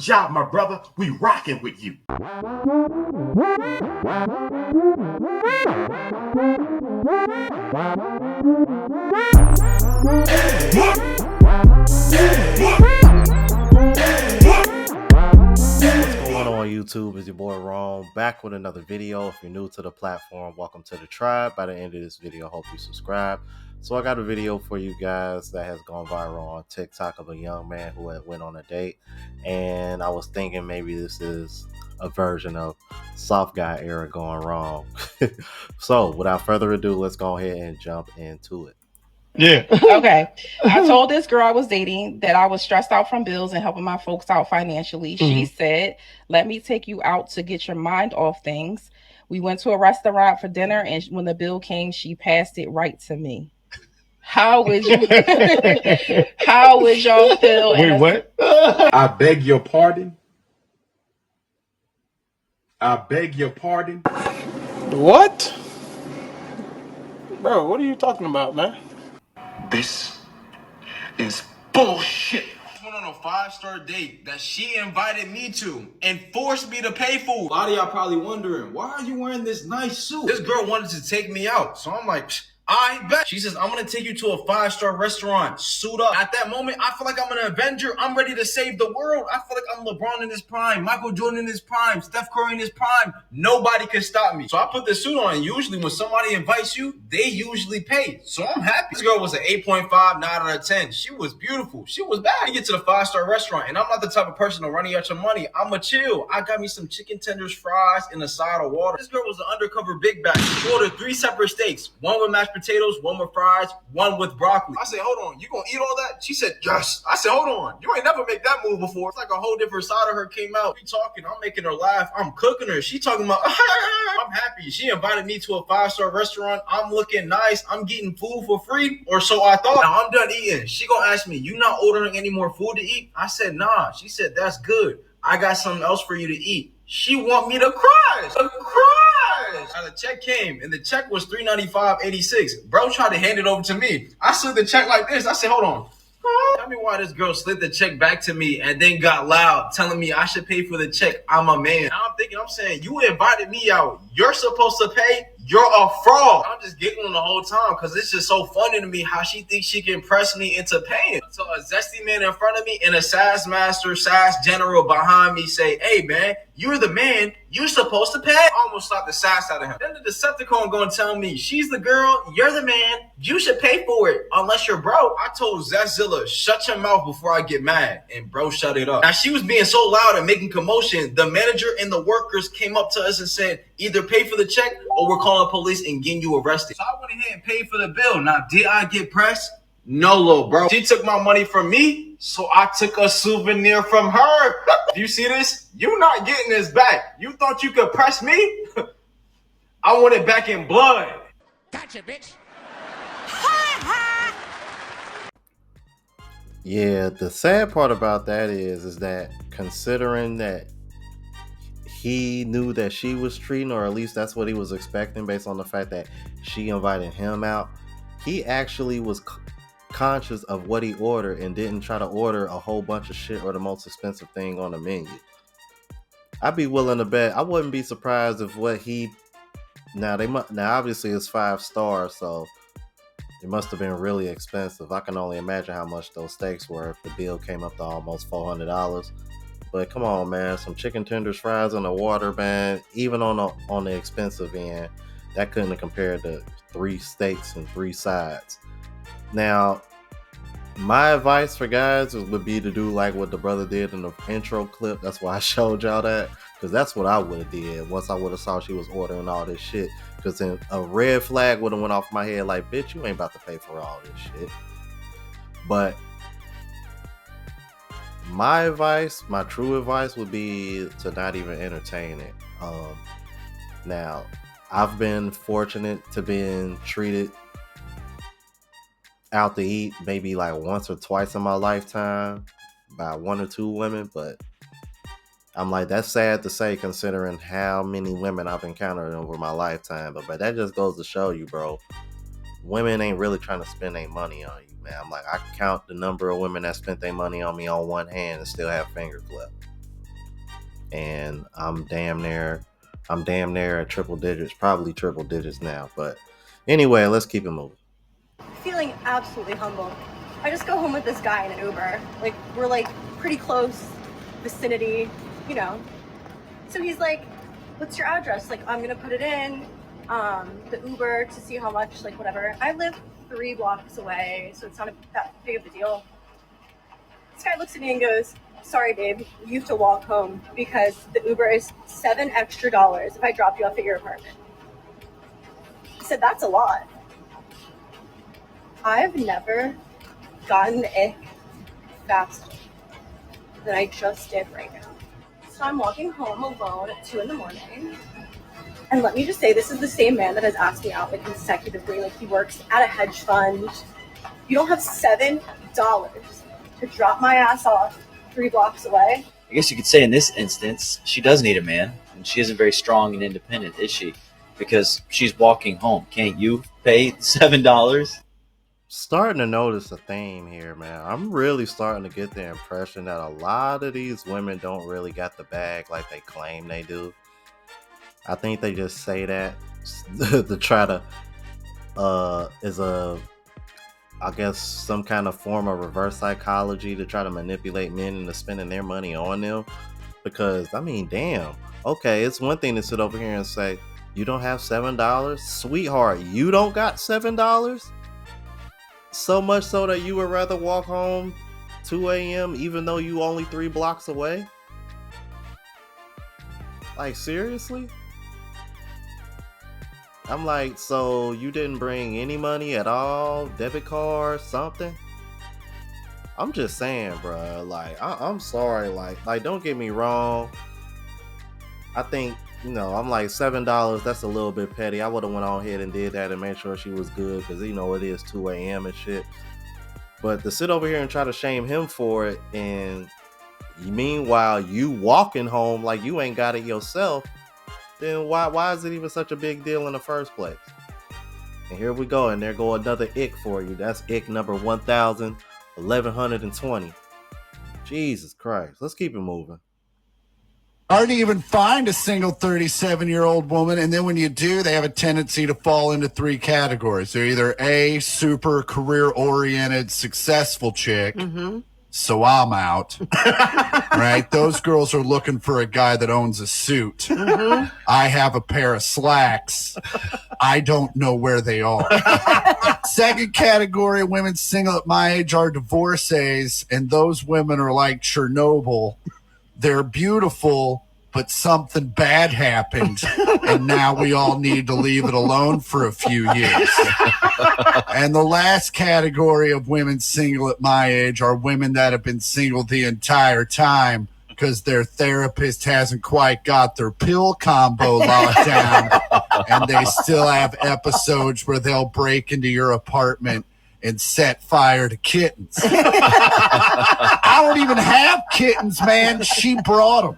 job, my brother. We rocking with you. What's going on YouTube? It's your boy Rome, back with another video. If you're new to the platform, welcome to the tribe. By the end of this video, hope you subscribe. So I got a video for you guys that has gone viral on TikTok of a young man who had went on a date, and I was thinking maybe this is a version of soft guy era going wrong. So without further ado, let's go ahead and jump into it. Yeah. Okay. I told this girl I was dating that I was stressed out from bills and helping my folks out financially. She said, "Let me take you out to get your mind off things." We went to a restaurant for dinner, and when the bill came, she passed it right to me. How would you how would y'all feel? Wait, what? I beg your pardon. I beg your pardon. What? Bro, what are you talking about, man? This is bullshit. I went on a 5-star date that she invited me to and forced me to pay for. A lot of y'all probably wondering, why are you wearing this nice suit? This girl wanted to take me out, so I'm like, I bet. She says, I'm gonna take you to a 5-star restaurant, suit up. At that moment, I feel like I'm an Avenger. I'm ready to save the world. I feel like I'm LeBron in his prime, Michael Jordan in his prime, Steph Curry in his prime. Nobody can stop me. So I put the suit on, and usually when somebody invites you, they usually pay. So I'm happy. This girl was an 8.5, 9 out of 10. She was beautiful. She was bad. I get to the 5-star restaurant, and I'm not the type of person to run out your money. I'm a chill. I got me some chicken tenders, fries, and a side of water. This girl was an undercover big bag. She ordered 3 separate steaks, one with mashed potatoes, one with fries, one with broccoli. I said, hold on, you gonna eat all that? She said, yes. I said, hold on, you ain't never make that move before. It's like a whole different side of her came out. We talking, I'm making her laugh, I'm cooking her. She talking about, I'm happy. She invited me to a 5-star restaurant. I'm looking nice. I'm getting food for free, or so I thought. Now I'm done eating. She gonna ask me, you not ordering any more food to eat? I said, nah. She said, that's good. I got something else for you to eat. She want me to cry. Now the check came, and the check was $395.86. Bro tried to hand it over to me. I slid the check like this. I said, hold on. Tell me why this girl slid the check back to me and then got loud, telling me I should pay for the check. I'm a man. Now I'm saying, you invited me out. You're supposed to pay. You're a fraud. I'm just giggling the whole time because it's just so funny to me how she thinks she can press me into paying. So a zesty man in front of me and a sass master, sass general behind me say, hey man, you're the man. You're supposed to pay. I almost slapped the sass out of him. Then the Decepticon gonna tell me, she's the girl, you're the man, you should pay for it unless you're broke. I told Zazilla, shut your mouth before I get mad. And bro shut it up. Now she was being so loud and making commotion, the manager and the workers came up to us and said, either pay for the check or we're calling the police and getting you arrested. So I went ahead and paid for the bill. Now, did I get pressed? No, little bro. She took my money from me, so I took a souvenir from her. Do you see this? You not getting this back. You thought you could press me? I want it back in blood. Gotcha, bitch. Yeah, the sad part about that is that considering that he knew that she was treating, or at least that's what he was expecting based on the fact that she invited him out, he actually was conscious of what he ordered and didn't try to order a whole bunch of shit or the most expensive thing on the menu. I'd be willing to bet, I wouldn't be surprised if what he, now obviously it's 5 stars, so it must have been really expensive. I can only imagine how much those steaks were if the bill came up to almost $400. But come on, man, some chicken tenders, fries, and a water, man. Even on the expensive end, that couldn't have compared to 3 steaks and 3 sides. Now, my advice for guys would be to do like what the brother did in the intro clip. That's why I showed y'all that, because that's what I would have did once I would have saw she was ordering all this shit. Because then a red flag would have went off my head like, bitch, you ain't about to pay for all this shit. But my advice, my true advice would be to not even entertain it. Now, I've been fortunate to being treated out to eat maybe like once or twice in my lifetime by 1 or 2 women, but I'm like, that's sad to say considering how many women I've encountered over my lifetime. But that just goes to show you, bro, women ain't really trying to spend their money on you, man. I'm like, I count the number of women that spent their money on me on one hand and still have fingers left. and I'm damn near at triple digits, probably triple digits now. But anyway, let's keep it moving. Feeling absolutely humbled. I just go home with this guy in an Uber. Like, we're like pretty close vicinity, you know. So he's like, what's your address? Like, I'm gonna put it in the Uber to see how much, like, whatever. I live 3 blocks away, so it's not that big of a deal. This guy looks at me and goes, sorry, babe, you have to walk home because the Uber is $7 extra if I drop you off at your apartment. I said, that's a lot. I've never gotten the ick faster than I just did right now. So I'm walking home alone at 2 a.m. And let me just say, this is the same man that has asked me out like consecutively. Like, he works at a hedge fund. You don't have $7 to drop my ass off 3 blocks away. I guess you could say in this instance, she does need a man, and she isn't very strong and independent, is she? Because she's walking home. Can't you pay $7? Starting to notice a theme here, man. I'm really starting to get the impression that a lot of these women don't really got the bag like they claim they do. I think they just say that to try to is a, I guess, some kind of form of reverse psychology to try to manipulate men into spending their money on them. Because I mean, damn. Okay, it's one thing to sit over here and say, you don't have $7? Sweetheart, you don't got $7? So much so that you would rather walk home 2 a.m. even though you only 3 blocks away? Like, seriously? I'm like, so you didn't bring any money at all? Debit card, something? I'm just saying, bro. Like, I'm sorry. Like, don't get me wrong. I think, I'm like, $7, that's a little bit petty. I would have went on ahead and did that and made sure she was good, because it is 2 a.m. and shit. But to sit over here and try to shame him for it, and meanwhile you walking home like you ain't got it yourself, then why is it even such a big deal in the first place? And here we go, and there go another ick for you. That's ick number 1120. Jesus Christ. Let's keep it moving. Hard to even find a single 37-year-old woman, and then when you do, they have a tendency to fall into 3 categories. They're either A, super career-oriented, successful chick, so I'm out, right? Those girls are looking for a guy that owns a suit. I have a pair of slacks. I don't know where they are. Second category of women single at my age are divorcees, and those women are like Chernobyl. They're beautiful, but something bad happened, and now we all need to leave it alone for a few years. And the last category of women single at my age are women that have been single the entire time because their therapist hasn't quite got their pill combo locked down, and they still have episodes where they'll break into your apartment and set fire to kittens. I don't even have kittens, man. She brought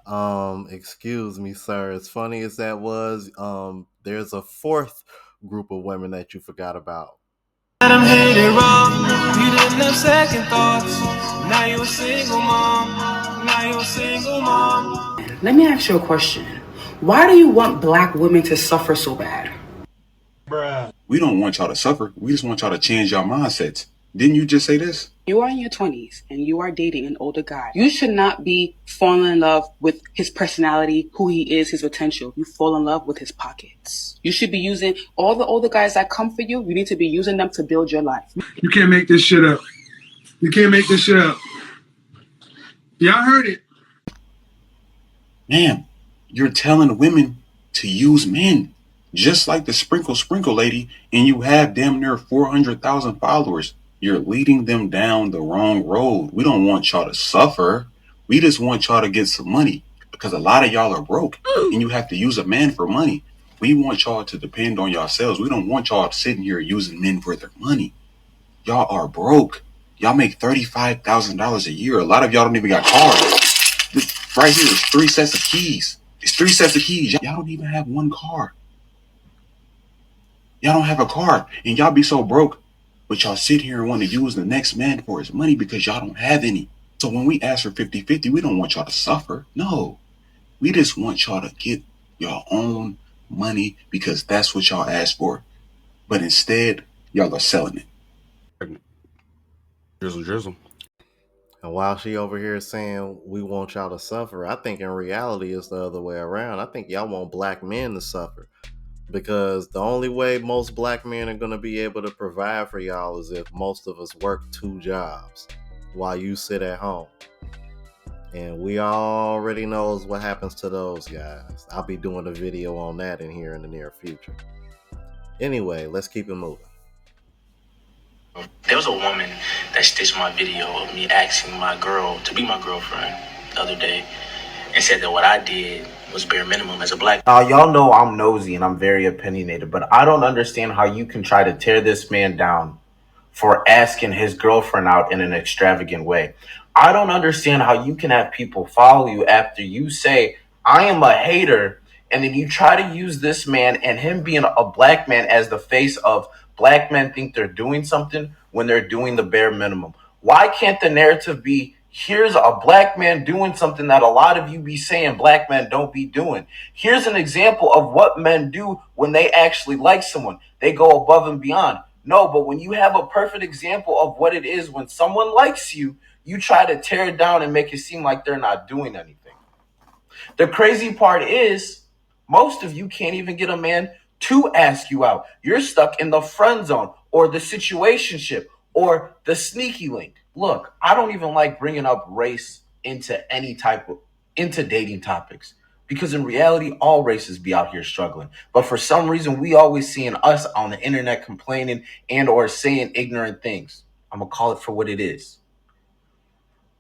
them. Excuse me, sir. As funny as that was, there's a 4th group of women that you forgot about. Let them hate it wrong. You didn't have second thoughts. Now you're a single mom. Let me ask you a question. Why do you want black women to suffer so bad? Bruh. We don't want y'all to suffer. We just want y'all to change your mindsets. Didn't you just say this? You are in your 20s and you are dating an older guy. You should not be falling in love with his personality, who he is, his potential. You fall in love with his pockets. You should be using all the older guys that come for you. You need to be using them to build your life. You can't make this shit up. You can't make this shit up. Y'all heard it. Ma'am, you're telling women to use men. Just like the sprinkle lady, and you have damn near 400,000 followers. You're leading them down the wrong road. We don't want y'all to suffer. We just want y'all to get some money, because a lot of y'all are broke and you have to use a man for money. We want y'all to depend on yourselves. We don't want y'all sitting here using men for their money. Y'all are broke. Y'all make $35,000 a year. A lot of y'all don't even got cars. This right here is 3 sets of keys. It's 3 sets of keys. Y'all don't even have 1 car. Y'all don't have a car, and y'all be so broke, but y'all sit here and want to use the next man for his money because y'all don't have any. So when we ask for 50-50, we don't want y'all to suffer. No, we just want y'all to get your own money because that's what y'all asked for. But instead, y'all are selling it. Drizzle, drizzle. And while she over here saying we want y'all to suffer, I think in reality it's the other way around. I think y'all want black men to suffer. Because the only way most black men are going to be able to provide for y'all is if most of us work 2 jobs while you sit at home. And we already knows what happens to those guys. I'll be doing a video on that in here in the near future. Anyway, let's keep it moving. There was a woman that stitched my video of me asking my girl to be my girlfriend the other day and said that what I did was bare minimum as a black. Y'all know I'm nosy and I'm very opinionated, but I don't understand how you can try to tear this man down for asking his girlfriend out in an extravagant way. I don't understand how you can have people follow you after you say, I am a hater, and then you try to use this man and him being a black man as the face of black men think they're doing something when they're doing the bare minimum. Why can't the narrative be, here's a black man doing something that a lot of you be saying black men don't be doing? Here's an example of what men do when they actually like someone. They go above and beyond. No, but when you have a perfect example of what it is when someone likes you, you try to tear it down and make it seem like they're not doing anything. The crazy part is most of you can't even get a man to ask you out. You're stuck in the friend zone or the situationship or the sneaky link. Look, I don't even like bringing up race into into dating topics. Because in reality, all races be out here struggling. But for some reason, we always seeing us on the internet complaining and or saying ignorant things. I'm going to call it for what it is.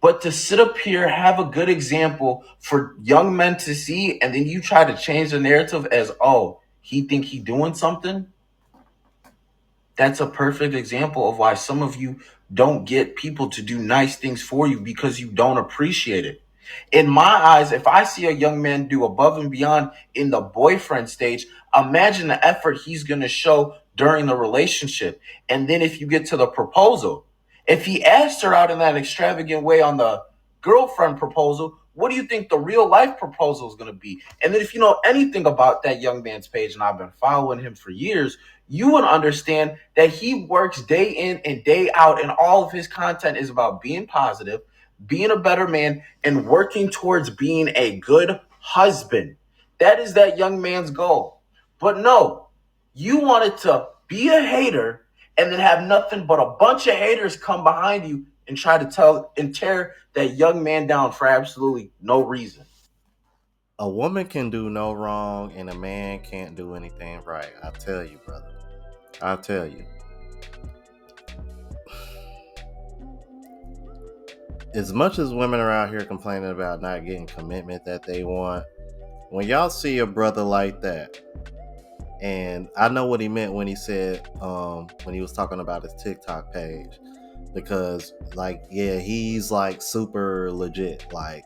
But to sit up here, have a good example for young men to see, and then you try to change the narrative as, oh, he think he doing something? That's a perfect example of why some of you don't get people to do nice things for you because you don't appreciate it. In my eyes, if I see a young man do above and beyond in the boyfriend stage, imagine the effort he's going to show during the relationship. And then if you get to the proposal, if he asked her out in that extravagant way on the girlfriend proposal, what do you think the real life proposal is going to be? And then if you know anything about that young man's page, and I've been following him for years, you would understand that he works day in and day out, and all of his content is about being positive, being a better man, and working towards being a good husband. That is that young man's goal. But no, you wanted to be a hater and then have nothing but a bunch of haters come behind you and try to tell and tear that young man down for absolutely no reason. A woman can do no wrong and a man can't do anything right. I tell you, brother. I tell you. As much as women are out here complaining about not getting commitment that they want, when y'all see a brother like that, and I know what he meant when he said, when he was talking about his TikTok page, because like, yeah, he's like super legit, like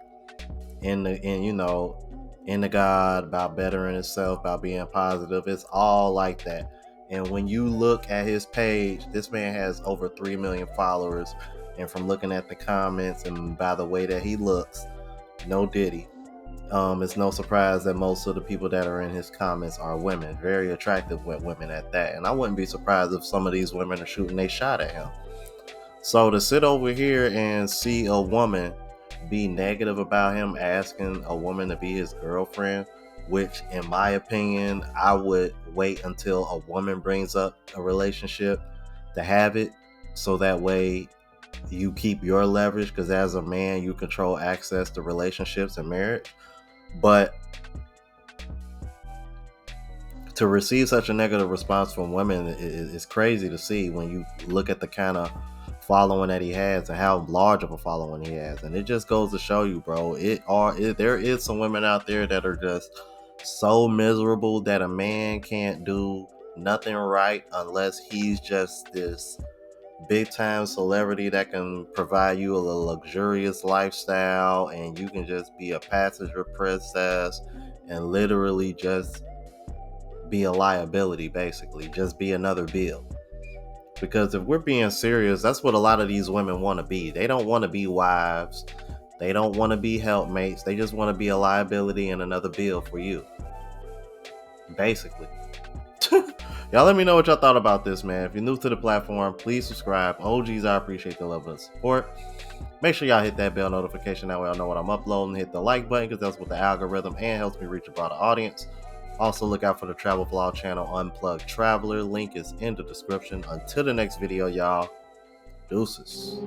in the God, about bettering himself, about being positive. It's all like that. And when you look at his page, this man has over 3 million followers. And from looking at the comments and by the way that he looks, no diddy. It's no surprise that most of the people that are in his comments are women, very attractive women at that. And I wouldn't be surprised if some of these women are shooting a shot at him. So to sit over here and see a woman be negative about him asking a woman to be his girlfriend, which in my opinion, I would wait until a woman brings up a relationship to have it, so that way you keep your leverage, because as a man you control access to relationships and marriage. But to receive such a negative response from women is crazy to see when you look at the kind of following that he has and how large of a following he has. And it just goes to show you, bro, there is some women out there that are just so miserable that a man can't do nothing right unless he's just this big time celebrity that can provide you a luxurious lifestyle, and you can just be a passenger princess and literally just be a liability, basically just be another bill. Because if we're being serious, that's what a lot of these women want to be. They don't want to be wives. They don't want to be helpmates. They just want to be a liability and another bill for you. Basically. Y'all let me know what y'all thought about this, man. If you're new to the platform, please subscribe. OGs, I appreciate the love and support. Make sure y'all hit that bell notification. That way I'll know what I'm uploading. Hit the like button because that's what the algorithm and helps me reach a broader audience. Also, look out for the travel vlog channel, Unplugged Traveler. Link is in the description. Until the next video, y'all. Deuces.